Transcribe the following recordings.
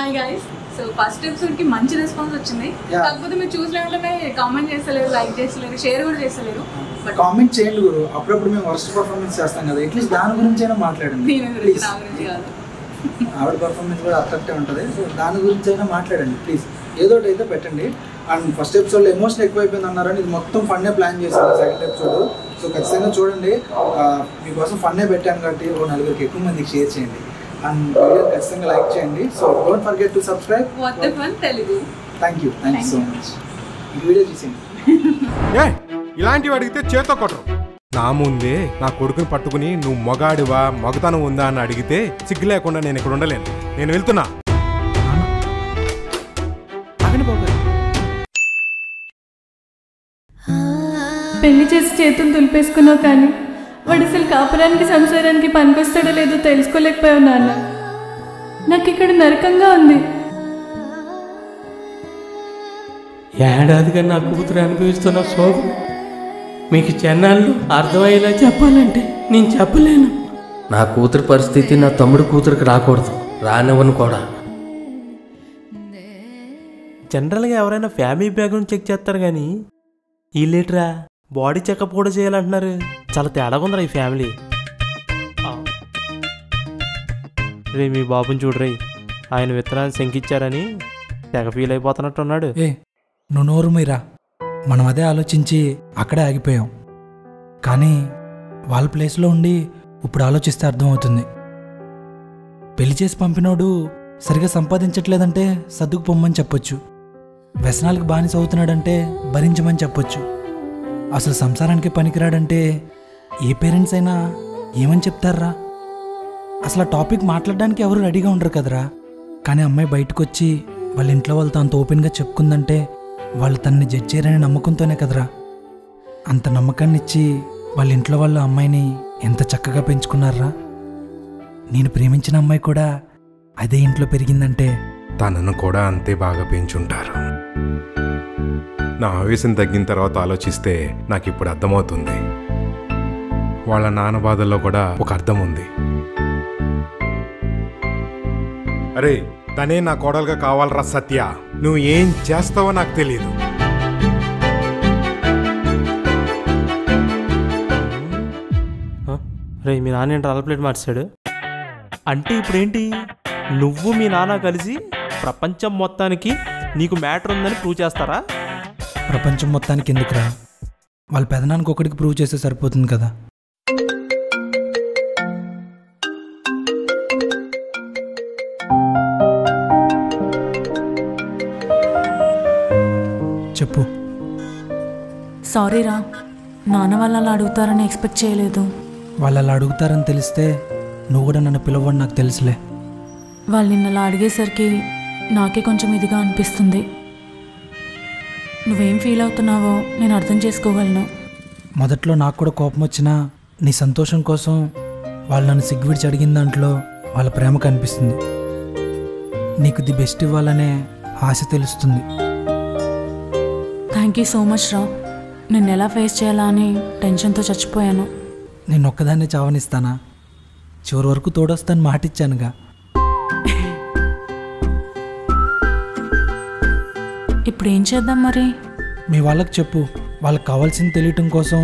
Hi guys. So first episode కి మంచి response వచ్చింది. కాకపోతే మీరు చూసినట్లనే కామెంట్ చేస్తలేరు, లైక్ చేస్తలేరు, షేర్ కూడా చేస్తలేరు. కామెంట్ చేయండి గురు. అప్పుడప్పుడు మేము వర్స్ట్ పర్ఫార్మెన్స్ చేస్తాం కదా, అట్లీస్ట్ దాని గురించి అయినా మాట్లాడండి. నా గురించి కాదు, ఆవిడ పర్ఫార్మెన్స్ కూడా అట్రాక్టివ్ ఉంటుంది. సో దాని గురించి అయినా మాట్లాడండి ప్లీజ్. ఏదో ఒకటి అయితే పెట్టండి. అండ్ ఫస్ట్ ఎపిసోడ్లో ఎమోషన్ ఎక్కువైపోయింది అన్నారని ఇది మొత్తం ఫన్నే ప్లాన్ చేశాను సెకండ్ ఎపిసోడ్. సో ఖచ్చితంగా చూడండి. మీకోసం ఫన్నే పెట్టాను కాబట్టి ఓ నలుగురికి ఎక్కువ మందికి షేర్ చేయండి అండ్ వీడియో ఖచ్చితంగా లైక్ చేయండి. So don't forget to subscribe what the fun Telugu. Thank you so much. ఈ వీడియో చూసేయండి. ఇలాంటివి అడిగితే చేతో కొట్టరు. నా ముందే నా కొడుకుని పట్టుకుని నువ్వు మొగాడివా, మొగతనం ఉందా అని అడిగితే సిగ్గు లేకుండా నేను ఇక్కడ ఉండలేను. నేను వెళ్తున్నా. పెళ్లి చేసి చేతులు దులిపేసుకున్నావు, కానీ వాడు అసలు కాపురానికి సంసారానికి పనికొస్తాడో లేదో తెలుసుకోలేకపోయావు నాన్న. నాకు ఇక్కడ నరకంగా ఉంది. ఏడాదిగా నా కూతురు అనుభవిస్తున్న శోభ మీకు చెన్నాళ్ళు అర్థమయ్యేలా చెప్పాలంటే నేను చెప్పలేను. నా కూతురు పరిస్థితి నా తమ్ముడు కూతురికి రాకూడదు, రానివ్వను కూడా. జనరల్గా ఎవరైనా ఫ్యామిలీ బ్యాక్గ్రౌండ్ చెక్ చేస్తారు, కానీ ఈ లీటరా బాడీ చెకప్ కూడా చేయాలంటున్నారు. చాలా తేడాగా ఉందిరా ఈ ఫ్యామిలీ. రే మీ బాబుని చూడరే, ఆయన విత్తనాన్ని శంకిచ్చారని తెగ ఫీల్ అయిపోతున్నట్టున్నాడు. నువ్వు నోరు మీరా, మనం అదే ఆలోచించి అక్కడే ఆగిపోయాం. కానీ వాళ్ళ ప్లేస్లో ఉండి ఇప్పుడు ఆలోచిస్తే అర్థమవుతుంది. పెళ్లి చేసి పంపినోడు సరిగా సంపాదించట్లేదంటే సర్దుకు పొమ్మని చెప్పొచ్చు. వ్యసనాలకు బానిస అవుతున్నాడంటే భరించమని చెప్పొచ్చు. అసలు సంసారానికి పనికిరాడంటే ఏ పేరెంట్స్ అయినా ఏమని చెప్తారా? అసలు ఆ టాపిక్ మాట్లాడడానికి ఎవరు రెడీగా ఉండరు కదరా. కానీ అమ్మాయి బయటకు వచ్చి వాళ్ళ ఇంట్లో వాళ్ళతో అంత ఓపెన్గా చెప్పుకుందంటే వాళ్ళు తనని జడ్జ్ చేయరనే నమ్మకంతోనే కదరా. అంత నమ్మకాన్ని ఇచ్చి వాళ్ళ ఇంట్లో వాళ్ళ అమ్మాయిని ఎంత చక్కగా పెంచుకున్నారా. నేను ప్రేమించిన అమ్మాయి కూడా అదే ఇంట్లో పెరిగిందంటే తనను కూడా అంతే బాగా పెంచుంటారు. నా ఆవేశం తగ్గిన తర్వాత ఆలోచిస్తే నాకు ఇప్పుడు అర్థమవుతుంది. వాళ్ళ నాన్న బాధల్లో కూడా ఒక అర్థం ఉంది. అరే తనే నా కోడలుగా కావాలరా సత్య. నువ్వు ఏం చేస్తావో నాకు తెలియదు. రే మీ నాన్న ఏంటి అల ప్లేట్ మార్చాడు అంటే ఇప్పుడేంటి? నువ్వు మీ నాన్న కలిసి ప్రపంచం మొత్తానికి నీకు మ్యాటర్ ఉందని ప్రూవ్ చేస్తారా? ప్రపంచం మొత్తానికి ఎందుకురా, వాళ్ళ పెదనానికి ఒకటికి ప్రూవ్ చేస్తే సరిపోతుంది కదా. చెప్పు. సారీ రా, నాన్న వాళ్ళు అలా అడుగుతారని ఎక్స్పెక్ట్ చేయలేదు. వాళ్ళు అలా అడుగుతారని తెలిస్తే నువ్వు కూడా నన్ను పిలవని నాకు తెలుసులే. వాళ్ళు నిన్న అలా అడిగేసరికి నాకే కొంచెం ఇదిగా అనిపిస్తుంది. నువ్వేం ఫీల్ అవుతున్నావో నేను అర్థం చేసుకోగలను. మొదట్లో నాకు కూడా కోపం వచ్చినా నీ సంతోషం కోసం వాళ్ళు నన్ను సిగ్గువిడిచి అడిగిన దాంట్లో వాళ్ళ ప్రేమ కనిపిస్తుంది. నీకు ది బెస్ట్ ఇవ్వాలనే ఆశ తెలుస్తుంది. థ్యాంక్ యూ సో మచ్ రా. నేను ఎలా ఫేస్ చేయాలా అని టెన్షన్తో చచ్చిపోయాను. నేను ఒక్కదాన్నే చావనిస్తానా? చివరి వరకు తోడొస్తాను మాటిచ్చానుగా. ఇప్పుడు ఏం చేద్దాం మరి? మీ వాళ్ళకి చెప్పు, వాళ్ళకి కావాల్సింది తెలియటం కోసం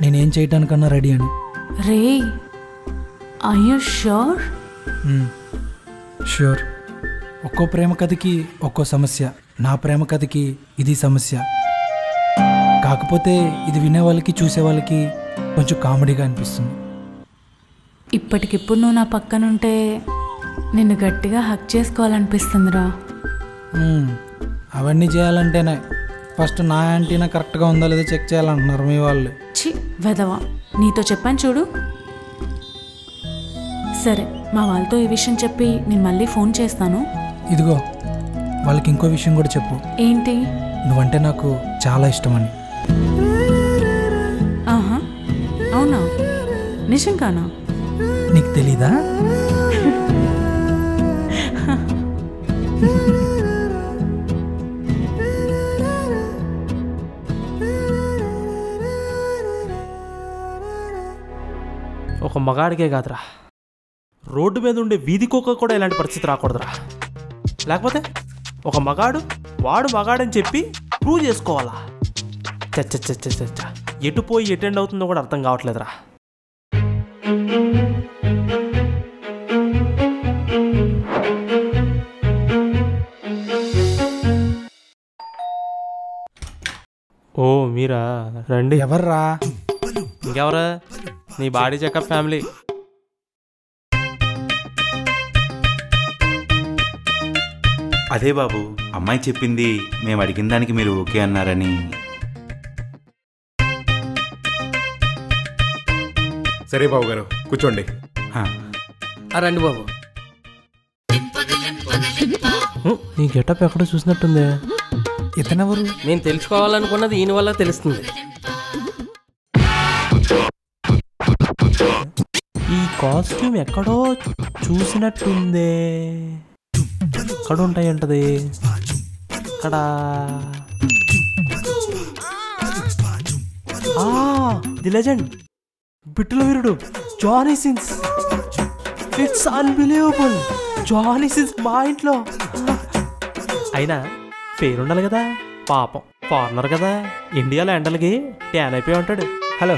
నేనేం చేయటానికన్నా రెడీ అని. రే, ఆర్ యూ ష్యూర్? ష్యూర్. ఒక్కో ప్రేమ కథకి ఒక్కో సమస్య. నా ప్రేమ కథకి ఇది సమస్య. కాకపోతే ఇది వినే వాళ్ళకి చూసే వాళ్ళకి కొంచెం కామెడీగా అనిపిస్తుంది. ఇప్పటికిప్పుడు నువ్వు నా పక్కనుంటే నిన్ను గట్టిగా హక్ చేసుకోవాలనిపిస్తుందిరా. అవన్నీ చేయాలంటేనే ఫస్ట్ నా యాంటీనా కరెక్ట్గా ఉందా లేదో చెక్ చేయాలంటున్నారు మీ వాళ్ళు. చి వెదవా, నీతో చెప్పాను చూడు. సరే, మా వాళ్ళతో ఈ విషయం చెప్పి నేను మళ్ళీ ఫోన్ చేస్తాను. ఇదిగో, వాళ్ళకి ఇంకో విషయం కూడా చెప్పు. ఏంటి? నువ్వంటే నాకు చాలా ఇష్టమని. ఆహా, అవునా? నిజంగానా? నీకు తెలీదా? ఒక మగాడికే కాదురా, రోడ్డు మీద ఉండే వీధి కుక్క కూడా ఇలాంటి పరిస్థితి రాకూడదురా. లేకపోతే ఒక మగాడు వాడు మగాడని చెప్పి ప్రూవ్ చేసుకోవాలా? చచ్చ ఎటు పోయి ఎటెండ్ అవుతుందో కూడా అర్థం కావట్లేదురా. ఓ మీరా, రండి. ఎవర్రా? ఇంకెవరా? నీ బాడీ చెకప్ ఫ్యామిలీ. అదే బాబు, అమ్మాయి చెప్పింది మేము అడిగిన దానికి మీరు ఓకే అన్నారని. సరే బాబు గారు కూర్చోండి. రండి బాబు. నీ గెటప్ ఎక్కడో చూసినట్టుంది. ఇతనెవరు? నేను తెలుసుకోవాలనుకున్నది ఈయన వల్ల తెలుస్తుంది. ఈ కాస్ట్యూమ్ ఎక్కడో చూసినట్టుందే. ఎక్కడ ఉంటాయంటది? ఇక్కడ ది లెజెండ్ బిట్టుల వీరుడు Johnny Sins. It's unbelievable. Johnny Sins మా ఇంట్లో. అయినా పేరుండాలి కదా, పాపం ఫారినర్ కదా, ఇండియాలో ఎండలకి ట్యాన్ అయిపోయి ఉంటాడు. Hello,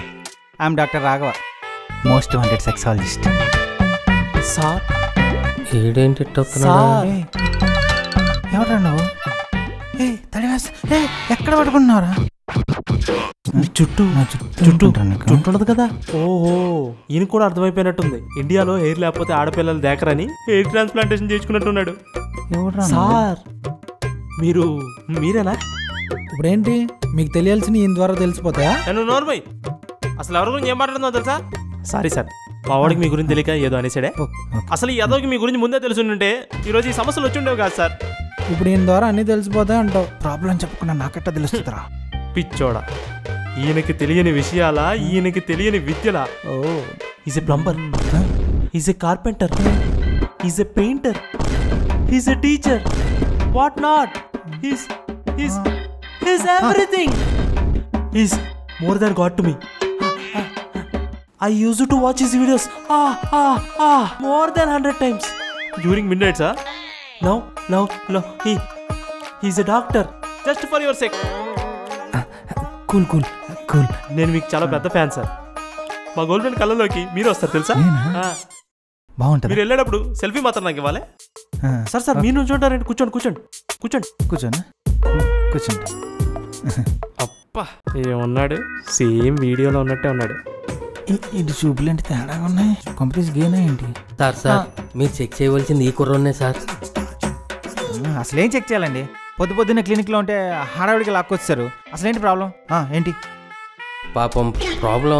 I'm doctor Raghava, most wanted sexologist. Sir ఏడేంటి ఎవరా నువ్వు? ఎక్కడ పట్టుకున్నారా? చుట్టూ ఉండదు కదా. ఓహో, ఈయన కూడా అర్థమైపోయినట్టుంది. ఇండియాలో హెయిర్ లేకపోతే ఆడపిల్లలు దేకరని హెయిర్ ట్రాన్స్ప్లాంటేషన్ చేయించుకున్నట్టున్నాడు. సార్ మీరేనా? ఇప్పుడేంటి మీకు తెలియాల్సిన ఈయన ద్వారా తెలిసిపోతాయా? నేను నోర్మై అసలు ఎవరి గురించి ఏం మాట్లాడుతుందో తెలుసా? సారీ సార్, మా వాడికి మీ గురించి తెలియక ఏదో అనేసాడే. అసలు ఈ యాదవ్కి మీ గురించి ముందే తెలుసుంటే ఈరోజు ఈ సమస్యలు వచ్చి ఉండేవి కాదు సార్. ఇప్పుడు ఈయన ద్వారా అన్ని తెలిసిపోతాయి అంటావు. ప్రాబ్లం చెప్పకుండా నాకట్ట తెలుస్తుందిరా. పిచ్చోడా, ఈయనకి తెలియని విషయాలా, ఈయనకి తెలియని విద్యలా? Oh, is a plumber, is a carpenter, is a painter, is a teacher, what not. He's everything. He's more than God to me. I used to watch his videos more than 100 times during midnights. No. He's a doctor. Just for your sake. Cool. నేను మీకు చాలా పెద్ద fan sir. మా girl friend కళ్ళలోకి మీరు వస్తారు తెలుసా? బాగుంటుంది. మీరు వెళ్ళేటప్పుడు సెల్ఫీ మాత్రం నాకు ఇవ్వాలి సార్. మీరు నుంచి ఉంటారండి. కూర్చోండి. అప్పా, ఏమన్నాడు? సేమ్ వీడియోలో ఉన్నట్టే ఉన్నాడు. ఇటు చూపులేంటి తేడాగా ఉన్నాయి. కంప్లీట్ గేనా ఏంటి? సార్ మీరు చెక్ చేయవలసింది ఈ కుర్రోనే సార్. అసలేం చెక్ చేయాలండి? పొద్దున్నే క్లినిక్లో ఉంటే హడావిడికి లాక్కొచ్చారు. అసలేంటి ప్రాబ్లం? ఏంటి పాపం ప్రాబ్లం?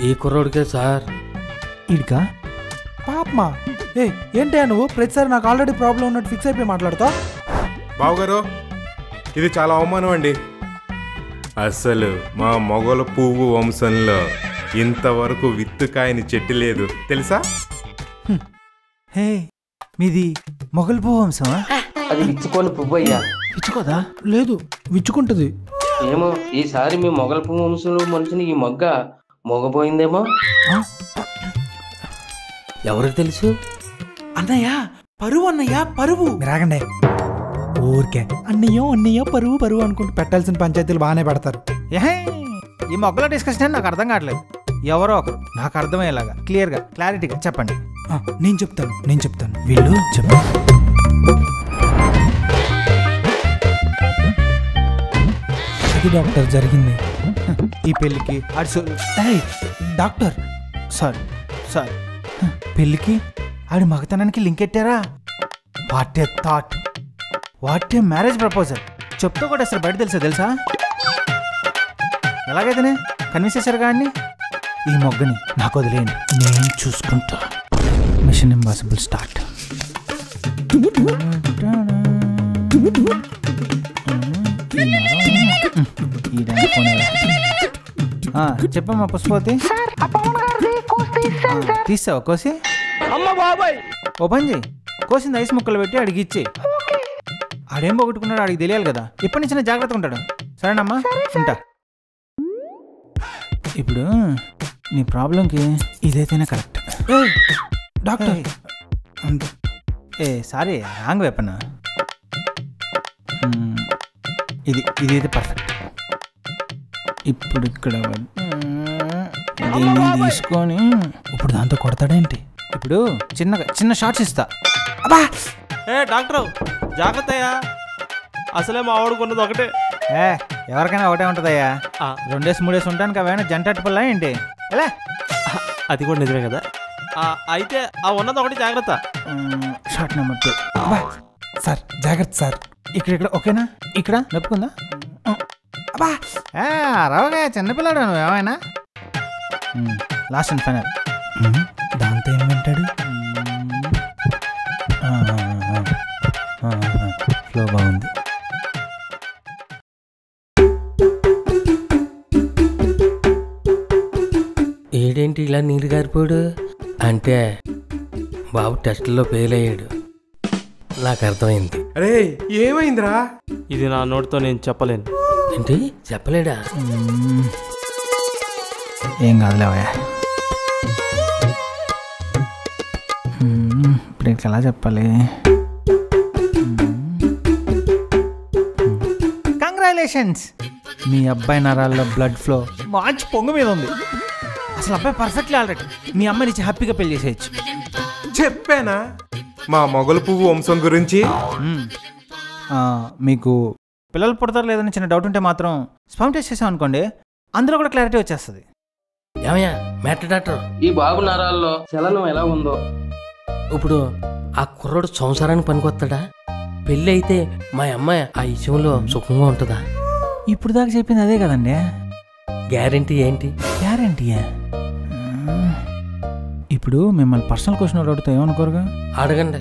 ఈ కుర్రోడికే సార్. ఇడికా పాపమా? ఏంటయ్యా నువ్వు ప్రతిసారి నాకు ఆల్రెడీ ప్రాబ్లం ఉన్నట్టు ఫిక్స్ అయిపోయి మాట్లాడతావు? బావగారు, ఇది చాలా అవమానం అండి. అసలు మా మొగల పువ్వు వంశంలో ఇంతవరకు విత్తుకాయని చెట్టు లేదు తెలుసా? హే, మీది మొగల్ పువ్వు వంశమా? అది విచ్చుకొని పువ్వు అయ్యా. విచ్చుకోదా? లేదు, విచ్చుకుంటుంది. ఏమో ఈసారి మీ మొగల పువ్వు వంశంలో మనిషిని ఈ మొగ్గ మొగపోయిందేమో. ఎవరికి తెలుసు? అన్నయ్య పరువు, అన్నయ్య పరువు. రాగండి ఊరికే అన్నయ్య పరువు అనుకుంటూ పెట్టాల్సిన పంచాయతీలు బాగానే పెడతారు. ఈ మొగ్గల డిస్కషన్ నాకు అర్థం కావట్లేదు. ఎవరో ఒకరు నాకు అర్థమయ్యేలాగా క్లియర్గా క్లారిటీగా చెప్పండి. నేను చెప్తాను. వీళ్ళు చెప్పండి. అది డాక్టర్ జరిగింది ఈ పెళ్ళికి. డాక్టర్ సార్ పెళ్ళికి ఆడి మగతనానికి లింక్ ఎట్టారా? What a thought, what a marriage proposal. చెప్తూ కూడా అసలు బయట తెలుసా? ఎలాగైతేనే కన్విన్స్ చేశారు కానీ ఈ మొగ్గని నాకు వదిలేయండి, నేను చూసుకుంటా. Mission impossible start. చెప్పమ్మా పుష్పవతి. తీసావా కోసి? ఓపెన్ చేయి. కోసింది ఐస్ ముక్కలు పెట్టి అడిగి ఇచ్చి. ఆడేం పోగొట్టుకున్నాడు ఆడికి తెలియాలి కదా. ఎప్పటి నుంచి జాగ్రత్తగా ఉంటాడు. సరేనమ్మా, ఉంటా. ఇప్పుడు నీ ప్రాబ్లంకి ఇదైతేనే correct. Doctor sorry wrong weapon. ఇది అయితే పర్ఫెక్ట్. ఇప్పుడు ఇక్కడ దీన్ని తీసుకొని ఇప్పుడు దాంతో కొడతాడేంటి? ఇప్పుడు చిన్న షార్ట్స్ ఇస్తా. అబ్బా ఏ డాక్టర్ జాగ్రత్తయ్యా, అసలే మా ఆవిడ కొన్నది ఒకటే. ఎవరికైనా ఒకటే ఉంటుందయ్యా. 2 డేస్ 3 డేస్ ఉంటాను కదా, జంట అట్టుపల్లా ఏంటి? ఎలా అది కూడా నిజమే కదా. అయితే ఆ ఉన్నది ఒకటి జాగ్రత్త. Short number 2. సార్ జాగ్రత్త సార్. ఇక్కడ ఓకేనా? ఇక్కడ నొప్పుకుందా? అబ్బా రావుగా చిన్నపిల్లాడు నువ్వు ఏమైనా. Last and final. దాంతో ఏం వింటాడు? ఫ్లో బాగుంది. ఏడేంటి ఇలా నీరు గారిపోయాడు? అంటే బాబు టెస్ట్లో ఫెయిల్ అయ్యాడు. నాకు అర్థమైంది. అరే ఏమైందిరా? ఇది నా నోటితో నేను చెప్పలేను. ఏంటి చెప్పలేడా? ఏం కాదులేవయ్యా. ఇప్పుడు ఇంకా ఎలా చెప్పాలి? కంగ్రాచులేషన్స్, మీ అబ్బాయి నరాల్లో బ్లడ్ ఫ్లో మంచి పొంగు మీద ఉంది. అసలు అబ్బాయి పర్ఫెక్ట్లీ ఆల్రెడీ. మీ అమ్మాయి నుంచి హ్యాపీగా పెళ్లి చేసేయచ్చు. చెప్పానా మా మొగలు పువ్వు వంశం గురించి? మీకు పిల్లలు పుడతారు లేదని చిన్న డౌట్ ఉంటే మాత్రం స్పర్మ్ టెస్ట్ చేసాం అనుకోండి, అందులో కూడా క్లారిటీ వచ్చేస్తుంది. ఏమయ్యా మ్యాటర్ డాక్టర్, ఈ బాబు నరాల్లో చలనం ఎలా ఉందో ఇప్పుడు ఆ కుర్రోడు సంసారానికి పనికొస్తాడా? పెళ్ళి అయితే మా అమ్మాయి ఆ విషయంలో సుఖంగా ఉంటుందా? ఇప్పుడు దాకా చెప్పింది అదే కదండి. గ్యారెంటీ ఏంటి? గ్యారెంటీయా? ఇప్పుడు మిమ్మల్ని పర్సనల్ క్వశ్చన్ అడుగుతా ఏమనుకోరుగా? అడగండి.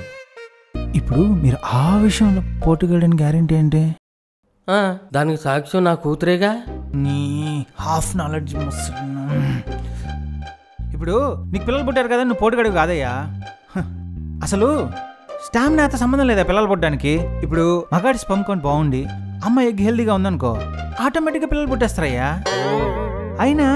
ఇప్పుడు మీరు ఆ విషయంలో పోటీగడని గ్యారెంటీ ఏంటి? దానికి సాక్ష్యం నా కూతురేగా. నీ హాఫ్ నాలెడ్జ్. ఇప్పుడు నీకు పిల్లలు పుట్టారు కదా, నువ్వు పోటీగడు కాదయ్యా. అసలు స్టామినాతో సంబంధం లేదా పిల్లలు పుట్టడానికి. ఇప్పుడు మగాడి స్పర్మ్ కౌంట్ బాగుండి అమ్మాయి ఎగ్ హెల్దీగా ఉందనుకో, ఆటోమేటిక్గా పిల్లలు పుట్టేస్తారయ్యా. అయినా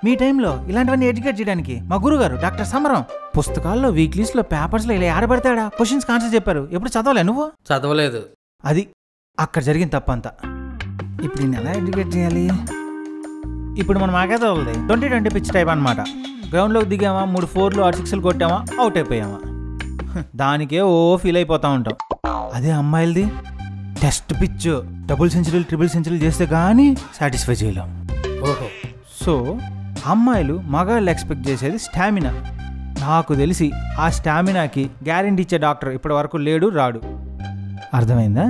మీ టైంలో ఇలాంటివన్నీ ఎడ్యుకేట్ చేయడానికి మా గురుగారు డాక్టర్ సమరం పుస్తకాల్లో, వీక్లీస్లో, పేపర్స్లో ఇలా ఆడబడతాడా క్వశ్చన్స్ ఆన్సర్ చెప్పారు. ఎప్పుడు చదవలే నువ్వు? చదవలేదు. అది అక్కడ జరిగిన తప్పంతా. ఇప్పుడు నేను ఎలా ఎడ్యుకేట్ చేయాలి? ఇప్పుడు మనం ఆగేది 20-20 పిచ్ టైప్ అనమాట. గ్రౌండ్లోకి దిగామా, 3 4లు 6 6లు కొట్టామా, అవుట్ అయిపోయామా, దానికే ఫీల్ అయిపోతూ ఉంటాం. అదే అమ్మాయిలది టెస్ట్ పిచ్, డబుల్ సెంచరీలు ట్రిపుల్ సెంచరీలు చేస్తే కానీ సాటిస్ఫై చేయలేం. ఓహో. సో అమ్మాయిలు మగాళ్ళు ఎక్స్పెక్ట్ చేసేది స్టామినా. నాకు తెలిసి ఆ స్టామినాకి గ్యారెంటీ ఇచ్చే డాక్టర్ ఇప్పటి వరకు లేడు, రాడు. అర్థమైందా?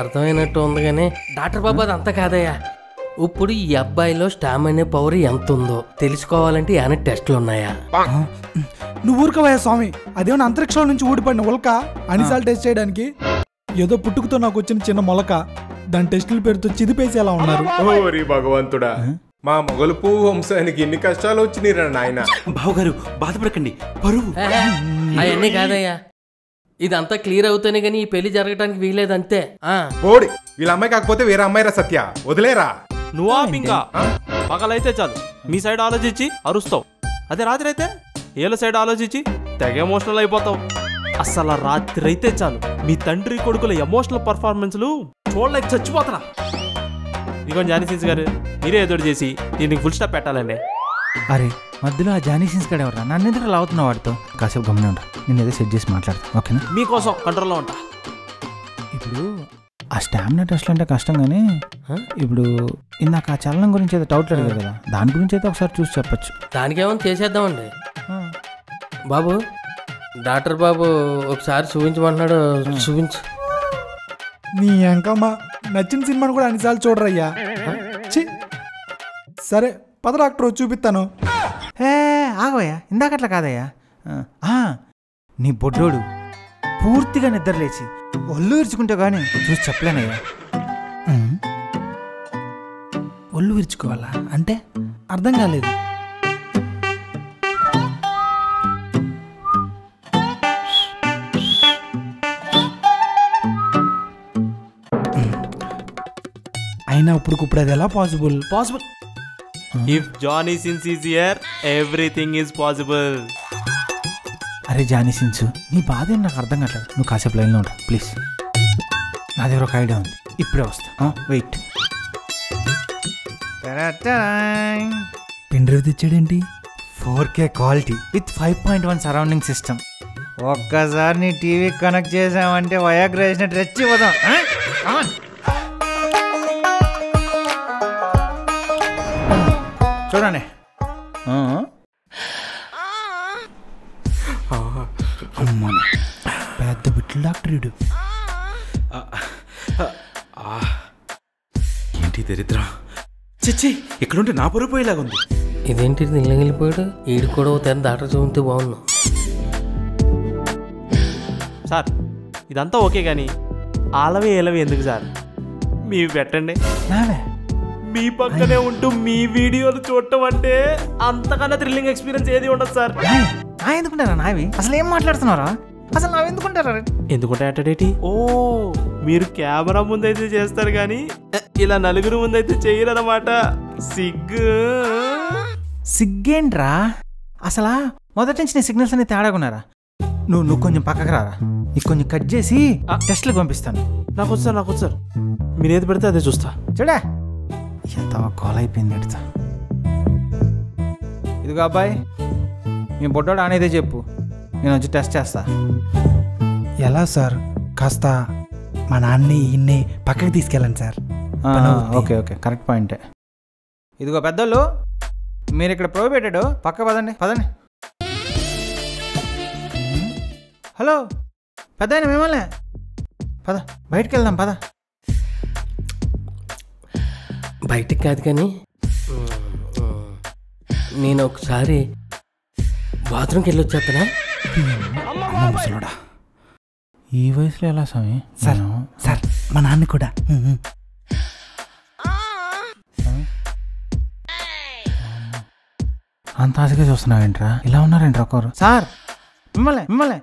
అర్థమైనట్టు ఉంది కానీ డాక్టర్ బాబు అది అంతా కాదయ్యా. ఇప్పుడు ఈ అబ్బాయిలో స్టామినా పవర్ ఎంత ఉందో తెలుసుకోవాలంటే ఏమైనా టెస్టులు ఉన్నాయా? నువ్వు ఊరుకోవయ్యా స్వామి, అదేమన్నా అంతరిక్షంలో నుంచి ఊడిపడిన ఉల్క అన్నిసార్లు టెస్ట్ చేయడానికి? ఏదో పుట్టుకతో నాకు వచ్చిన చిన్న మొలక, దాని టెస్టుల పేరుతో చిదిపేసి ఎలా ఉన్నారు. ఓరి భగవంతుడా, మా మొగలు పువ్వు వంశానికి ఎన్ని కష్టాలు వచ్చినాయిరా నాయన. బావగారు బాధపడకండి, పరువు. అవన్నీ కాదయ్యా, ఇదంతా క్లియర్ అవుతానే కానీ ఈ పెళ్లి జరగడానికి వీలేదంతే. ఓడి వీళ్ళ అమ్మాయి కాకపోతే వేరే అమ్మాయిరా సత్య, వదిలేరా. నువ్వా ఇంకా పగలైతే చాలు మీ సైడ్ ఆలోచించి అరుస్తావు, అదే రాత్రి అయితే ఏళ్ళ సైడ్ ఆలోచించి తెగ ఎమోషనల్ అయిపోతావు. అసలు రాత్రి అయితే చాలు మీ తండ్రి కొడుకుల ఎమోషనల్ పర్ఫార్మెన్స్లు చూడలేక చచ్చిపోతారా. ఇదిగోండి జానీ సీన్స్ గారు, మీరే ఎదురు చేసి దీనికి ఫుల్ స్టాప్ పెట్టాలండి. అరే మధ్యలో ఆ జానీ సీన్స్ గడ ఎవరా? నన్ను ఎందుకు లావుతున్నావు వాడితో? కాసేపు గమనే ఉంటా, నేను ఏదో సెట్ చేసి మాట్లాడతా, ఓకేనా? మీకోసం కంట్రోల్లో ఉంటా. ఇప్పుడు ఆ స్టామినా టెస్ట్లు అంటే కష్టం కానీ ఇప్పుడు ఇందాక ఆ చలనం గురించి ఏదో డౌట్ లేదు కదా, దాని గురించి అయితే ఒకసారి చూసి చెప్పచ్చు. దానికేమో చేసేద్దామండి. బాబు డాక్టర్ బాబు ఒకసారి చూపించమంటున్నాడు, చూపించు. నీ అంకమ్మ నచ్చిన సినిమాను కూడా అన్నిసార్లు చూడరయ్యా. సరే పద డాక్టర్ చూపిస్తాను. ఆగవయ్యా, ఇందాకట్లా కాదయ్యా. నీ బొడ్డోడు పూర్తిగా నిద్రలేచి ఒళ్ళు విరుచుకుంటే కానీ చూసి చెప్పలేనయ్యా. ఒళ్ళు విరుచుకోవాలా అంటే అర్థం కాలేదు. అయినా ఇప్పుడు అది ఎలా possible? If Johnny Sins is here everything is possible. అరే జానీ సిన్స్, నీ బాధ ఏం నాకు అర్థం కావట్లేదు. నువ్వు కాసేపు లైన్లో ఉంటావు ప్లీజ్. నా దగ్గర ఒక ఐడియా ఉంది. ఇప్పుడే వస్తా. వెయిట్. పెన్ డ్రైవ్ తెచ్చాడేంటి? 4K quality with 5.1 surrounding system. ఒక్కసారి నీ టీవీ కనెక్ట్ చేసామంటే వయాగ్రా వేసినట్టు రెచ్చిపోదాం. చూడండి. పెద్ద బిట్లు డాక్టర్ వీడు. ఏంటి దరిద్రం, చిచ్చి ఇక్కడుంటే నా పొరుగు పోయేలాగుంది. ఇదేంటి నిల్లగిలిపోయాడు? ఈడు కూడా తెర డాక్టర్ చూస్తే బాగున్నాం. సార్ ఇదంతా ఓకే కానీ ఆలవి ఏలవి ఎందుకు సార్? మీవి పెట్టండి. నావే మీ పక్కనే ఉంటూ మీ వీడియోలు చూడటం అంటే అంతకన్నా థ్రిల్లింగ్ ఎక్స్పీరియన్స్ ఏది ఉండదు సార్. నా ఎందుకుంటారా నావి? అసలు ఏం మాట్లాడుతున్నారా? అసలు నావి ఎందుకుంటారా? ఎందుకుంటాయటేటి? ఓ మీరు కెమెరా ముందైతే చేస్తారు కానీ ఇలా నలుగురు ముందైతే చేయరన్నమాట. సిగ్గేంట్రా? అసలు మొదటి నుంచి నీ సిగ్నల్స్ అన్ని తేడాకున్నారా? నువ్వు కొంచెం పక్కకు రారా, నీకు కొంచెం కట్ చేసి టెస్ట్లకు పంపిస్తాను. నాకు వచ్చు సార్, నాకు వచ్చు సార్. మీరు ఏది పెడితే అదే చూస్తా. చూడా ఎంత కాల్ అయిపోయింది ఎడతా. ఇదిగో అబ్బాయి, మీ బొడ్డోడు అనేది చెప్పు, నేను వచ్చి టెస్ట్ చేస్తా. ఎలా సార్? కాస్త మా నాన్నని ఈయన్ని పక్కకి తీసుకెళ్ళండి సార్. ఓకే ఓకే, కరెక్ట్ పాయింటే. ఇదిగో పెద్దోళ్ళు, మీరు ఇక్కడ ప్రోబేటెడ్, పక్క పదండి పదండి. హలో పెద్ద ఆయన, మిమ్మల్ని పద బయటికి వెళ్దాం పద. బయటికి కాదు కానీ నేను ఒకసారి బాత్రూమ్కి వెళ్ళి వచ్చేస్తానా? ముసలోడా, ఈ వయసులో ఎలా స్వామి? సార్ సార్ మా నాన్న కూడా. అంత ఆశగా చూస్తున్నావేంట్రా? ఇలా ఉన్నారేంట్రా ఒకరు? సార్ మిమ్మల్ని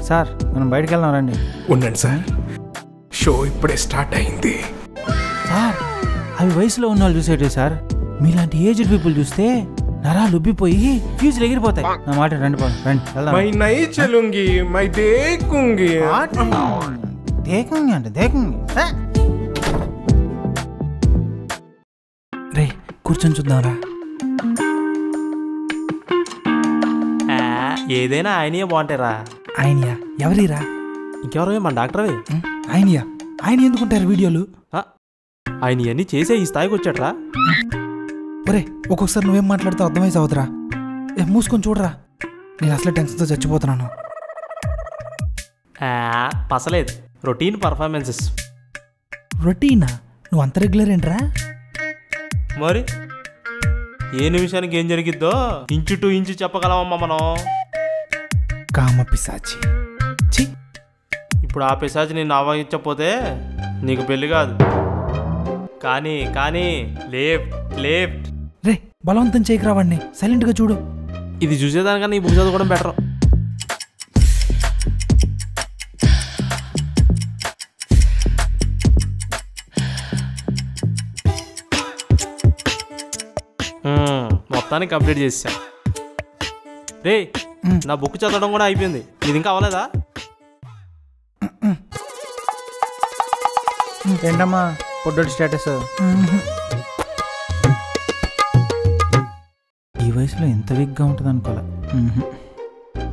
సార్, మనం బయటికి వెళ్దాం రండి. ఉండండి సార్, షో ఇప్పుడే స్టార్ట్ అయింది. సార్ అవి వయసులో ఉన్న వాళ్ళు చూసేటి సార్. మీలాంటి ఏజ్డ్ పీపుల్ చూస్తే నరాలు ఉబ్బిపోయి ఫ్యూజులు ఎగిరిపోతాయి. నా మాట రండి రండి వెళ్దాం. మై నై చలుంగి మై దేకుంగి. దేకుంగి అంటే దేకుంగి. రే కూర్చొని చూద్దాంరా. ఏదైనా ఆయనయే బాగుంటారా? ఆయనయా? ఎవరిరా? ఇంకెవరో మన డాక్టర్వే. ఆయనయా? ఆయన ఎందుకుంటారు వీడియోలు? ఆయన ఇవన్నీ చేసే ఈ స్థాయికి వచ్చాట్రా. ఒరే ఒక్కొక్కసారి నువ్వేం మాట్లాడితే అర్థమైతే అవుతురా. మూసుకొని చూడరా, నేను అసలే టెన్షన్తో చచ్చిపోతున్నాను. పసలేదు, రొటీన్ పర్ఫార్మెన్సెస్. రొటీనా? నువ్వు అంత రెగ్యులర్ ఏంట్రా? మరి ఏ నిమిషానికి ఏం జరిగిద్దో ఇంచు టు ఇంచు చెప్పగలమమ్మా మనం. కామ పిశాచి. ఇప్పుడు ఆ పిశాచి నిన్ను ఆవహించకపోతే నీకు పెళ్లి కాదు. కానీ కానీ లేఫ్ట్ లేఫ్ట్. రే బలవంతం చేయకు రావాడిని, సైలెంట్గా చూడు. ఇది చూసేదానికన్నా ఈ బుక్ చదువుకోవడం బెటర్. మొత్తానికి కంప్లీట్ చేసా. రే నా బుక్ చదవడం కూడా అయిపోయింది, ఇది ఇంకా అవ్వలేదా? ఏంటమ్మా పొడ్డోడి స్టేటస్? ఈ వయసులో ఎంత వీక్గా ఉంటుంది అనుకోలే.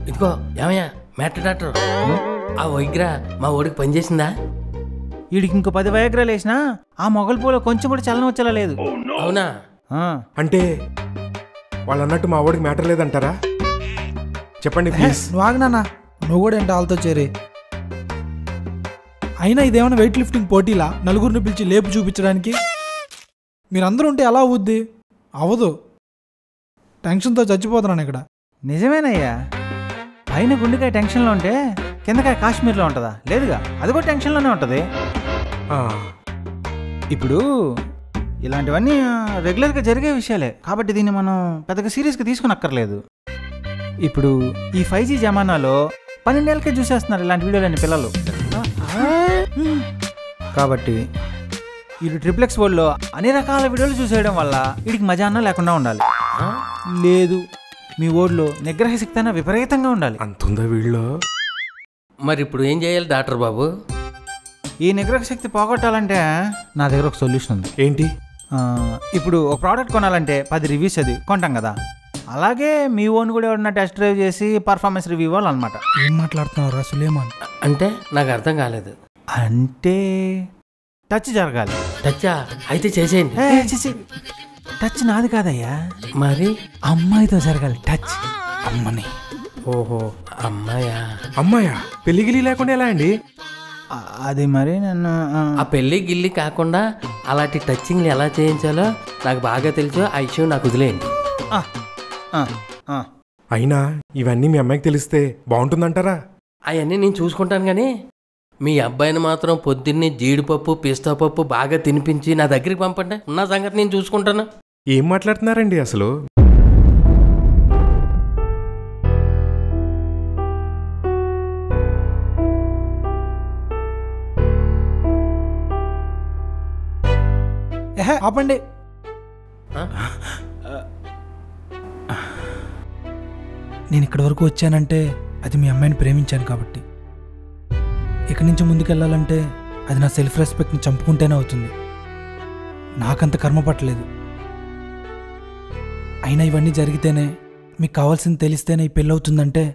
ఇదిగో ఏమయ్యా మ్యాటర్ డాక్టర్, ఆ వైగ్రా మా ఓడికి పనిచేసిందా? వీడికి ఇంకో 10 వయాగ్రాలు వేసినా ఆ మొగల పూలో కొంచెం కూడా చలనం వచ్చేలా లేదు. అవునా? అంటే వాళ్ళు అన్నట్టు మా వాడికి మ్యాటర్ లేదంటారా? చెప్పండి ప్లీజ్. నువ్వు ఆగినానా, నువ్వు కూడా ఏంటి వాళ్ళతో చేరి. అయినా ఇదేమైనా వెయిట్ లిఫ్టింగ్ పోటీలా నలుగురిని పిలిచి లేపు చూపించడానికి? మీరందరూ ఉంటే ఎలా అవుద్ది? అవ్వదు. టెన్షన్తో చచ్చిపోతున్నాను ఇక్కడ. నిజమేనయ్యా, పైన గుండెకాయ టెన్షన్లో ఉంటే కిందకాయ కాశ్మీర్లో ఉంటుందా? లేదుగా, అది కూడా టెన్షన్లోనే ఉంటుంది. ఇప్పుడు ఇలాంటివన్నీ రెగ్యులర్గా జరిగే విషయాలే కాబట్టి దీన్ని మనం పెద్దగా సీరియస్గా తీసుకుని అక్కర్లేదు. ఇప్పుడు ఈ 5G జమానాలో 12 ఏళ్ళకే చూసేస్తున్నారు ఇలాంటి వీడియోలన్నీ పిల్లలు. కాబట్టి వీడు ట్రిప్లెక్స్ వరల్డ్లో అన్ని రకాల వీడియోలు చూసేయడం వల్ల వీడికి మజా అన్న లేకుండా ఉండాలి. లేదు, మీ ఓడిలో నిగ్రహ శక్తి అన్న విపరీతంగా ఉండాలి. అంతుందా వీళ్ళు? మరి ఇప్పుడు ఏం చేయాలి డాక్టర్ బాబు? ఈ నిగ్రహ శక్తి పోగొట్టాలంటే నా దగ్గర ఒక సొల్యూషన్ ఉంది. ఏంటి? ఇప్పుడు ఒక ప్రోడక్ట్ కొనాలంటే 10 రివ్యూస్ అది కొంటాం కదా, అలాగే మీ ఓన్ కూడా ఎవరన్నా టెస్ట్ డ్రైవ్ చేసి పర్ఫార్మెన్స్ రివ్యూ ఇవ్వాలన్నమాట. ఏం మాట్లాడుతున్నావురా సులేమాన్? అంటే నాకు అర్థం కాలేదు. అంటే టచ్ జరగాలి. టచ్చా? అయితే చేసేయండి. టచ్ నాది కాదయ్యా, మరి అమ్మాయితో జరగాలి టచ్. అమ్మని. ఓహో, అమ్మాయా? అమ్మాయా? పెళ్లి గిలి లేకుండా ఎలా అండి? అది మరి నన్ను ఆ పెళ్ళి గిల్లి కాకుండా అలాంటి టచింగ్లు ఎలా చేయించాలో నాకు బాగా తెలుసు. ఆ విషయం నాకు వదిలేయండి. అయినా ఇవన్నీ మీ అమ్మాయికి తెలిస్తే బాగుంటుందంటారా? అవన్నీ నేను చూసుకుంటాను, కానీ మీ అబ్బాయిని మాత్రం పొద్దున్నే జీడిపప్పు పిస్తా పప్పు బాగా తినిపించి నా దగ్గరికి పంపండి. ఉన్న సంగతి నేను చూసుకుంటాను. ఏం మాట్లాడుతున్నారండి అసలు? ఆపండి. నేను ఇక్కడి వరకు వచ్చానంటే అది మీ అమ్మాయిని ప్రేమించాను కాబట్టి. ఇక్కడి నుంచి ముందుకెళ్ళాలంటే అది నా సెల్ఫ్ రెస్పెక్ట్ని చంపుకుంటేనే అవుతుంది. నాకంత కర్మ పట్టలేదు. అయినా ఇవన్నీ జరిగితేనే, మీకు కావాల్సింది తెలిస్తేనే ఈ పెళ్ళి అవుతుందంటే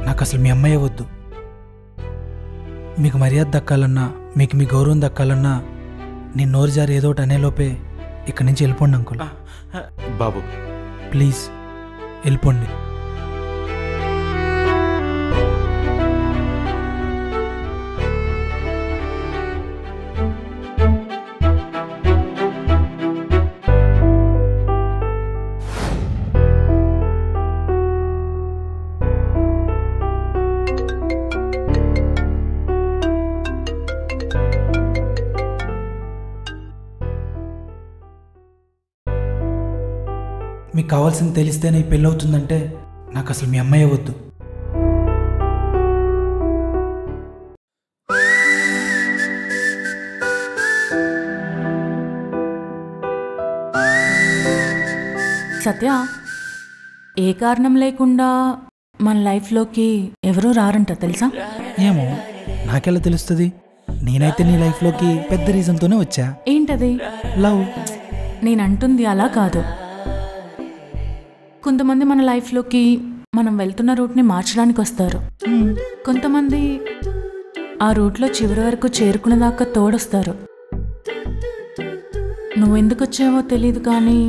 నాకు అసలు మీ అమ్మాయే వద్దు. మీకు మర్యాద దక్కాలన్నా, మీకు మీ గౌరవం దక్కాలన్నా నేను నోరు జారి ఏదో ఒకటి అనేలోపే ఇక్కడి నుంచి వెళ్ళిపోండి అంకుల్. బాబు ప్లీజ్ వెళ్ళిపోండి. మీకు కావాల్సింది తెలిస్తేనే ఈ పెళ్ళి అవుతుందంటే నాకు అసలు మీ అమ్మాయే వద్దు. సత్య, ఏ కారణం లేకుండా మన లైఫ్లోకి ఎవరూ రారంట తెలుసా? ఏమో నాకెలా తెలుస్తుంది? నేనైతే నీ లైఫ్లోకి పెద్ద రీజన్తోనే వచ్చా. ఏంటది? లవ్. నేనంటుంది అలా కాదు. కొంతమంది మన లైఫ్లోకి మనం వెళ్తున్న రూట్ని మార్చడానికి వస్తారు. కొంతమంది ఆ రూట్లో చివరి వరకు చేరుకునేదాకా తోడొస్తారు. నువ్వెందుకు వచ్చావో తెలీదు, కానీ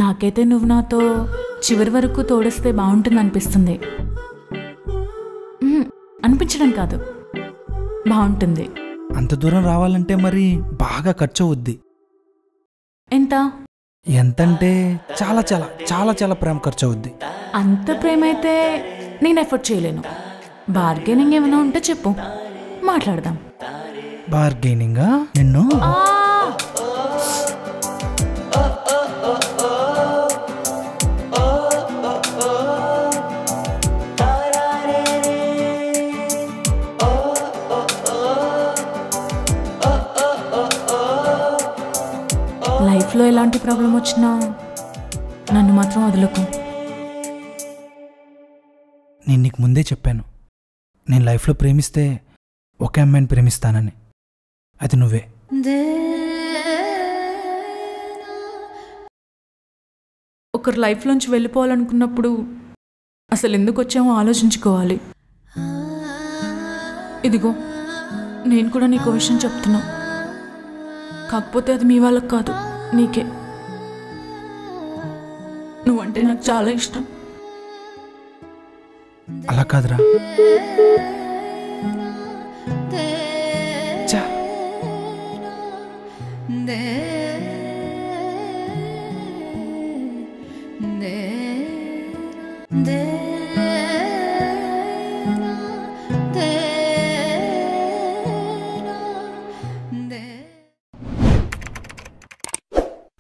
నాకైతే నువ్వు నాతో చివరి వరకు తోడొస్తే బాగుంటుంది అనిపిస్తుంది. అనిపించడం కాదు, బాగుంటుంది. అంత దూరం రావాలంటే మరి బాగా ఖర్చు అవుద్ది. ఎంత? ఎంతంటే చాలా చాలా చాలా చాలా ప్రేమ ఖర్చు అవుద్ది. అంత ప్రేమ అయితే నేను ఎఫర్ట్ చేయలేను. బార్గెనింగ్ ఏమైనా ఉంటే చెప్పు, మాట్లాడదాం. బార్గెనింగా? నిన్ను లైఫ్లో ఎలాంటి ప్రాబ్లం వచ్చినా నన్ను మాత్రం వదలకు. నేను నీకు ముందే చెప్పాను, నేను లైఫ్లో ప్రేమిస్తే ఒకే అమ్మాయిని ప్రేమిస్తానని. అది నువ్వే. ఒకరు లైఫ్లోంచి వెళ్ళిపోవాలనుకున్నప్పుడు అసలు ఎందుకు వచ్చామో ఆలోచించుకోవాలి. ఇదిగో నేను కూడా నీకు విషయం చెప్తున్నా, కాకపోతే అది మీ వాళ్ళకి కాదు, నీకే. నువ్వంటే నాకు చాలా ఇష్టం. అలా కాదురా.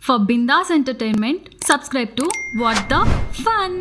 For Bindas Entertainment, subscribe to What the Fun.